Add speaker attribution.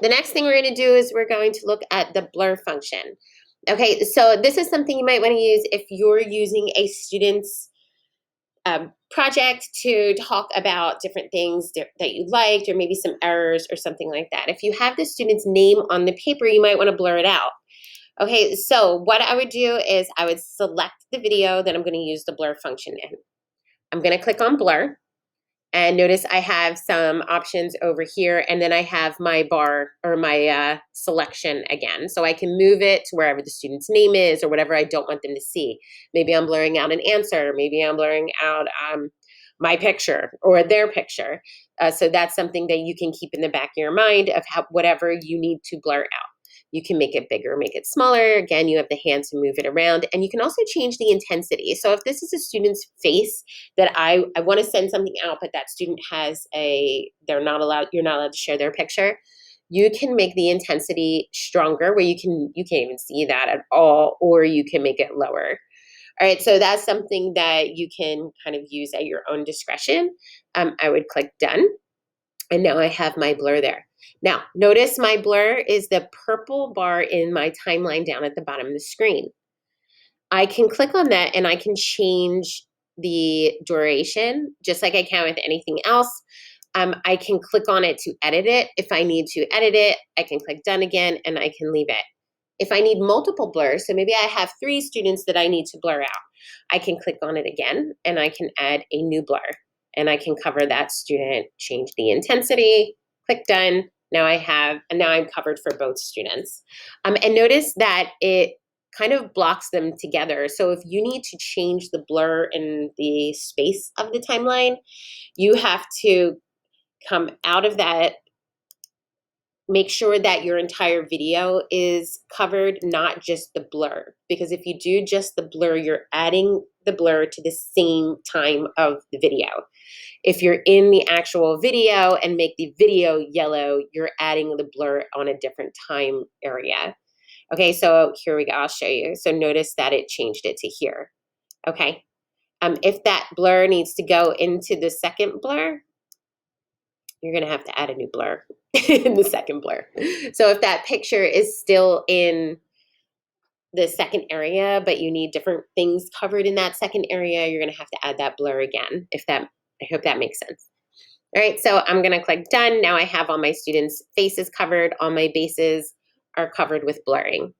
Speaker 1: The next thing we're going to do is we're going to look at the blur function. Okay, so this is something you might want to use if you're using a student's project to talk about different things that you liked, or maybe some errors or something like that. If you have the student's name on the paper, you might want to blur it out. Okay, so what I would do is I would select the video that I'm going to use the blur function in. I'm going to click on blur. And notice I have some options over here, and then I have my bar or my selection again. So I can move it to wherever the student's name is or whatever I don't want them to see. Maybe I'm blurring out an answer. Maybe I'm blurring out my picture or their picture. So that's something that you can keep in the back of your mind of whatever you need to blur out. You can make it bigger, make it smaller. Again, you have the hand to move it around, and you can also change the intensity. So if this is a student's face that I want to send something out, but that student has you're not allowed to share their picture, you can make the intensity stronger where you can't even see that at all, or you can make it lower. All right, so that's something that you can kind of use at your own discretion. I would click done, and now I have my blur there. Now, notice my blur is the purple bar in my timeline down at the bottom of the screen. I can click on that and I can change the duration just like I can with anything else. I can click on it to edit it. If I need to edit it, I can click done again and I can leave it. If I need multiple blurs, so maybe I have 3 students that I need to blur out, I can click on it again and I can add a new blur. And I can cover that student, change the intensity, click done. Now I'm covered for both students. And notice that it kind of blocks them together. So if you need to change the blur in the space of the timeline, you have to come out of that, make sure that your entire video is covered, not just the blur. Because if you do just the blur, you're adding the blur to the same time of the video. If you're in the actual video and make the video yellow, you're adding the blur on a different time area. Okay, so here we go, I'll show you. So notice that it changed it to here, okay? If that blur needs to go into the second blur, you're gonna have to add a new blur in the second blur. So if that picture is still in the second area, but you need different things covered in that second area, you're gonna have to add that blur again, I hope that makes sense. All right, so I'm gonna click done. Now I have all my students' faces covered, all my bases are covered with blurring.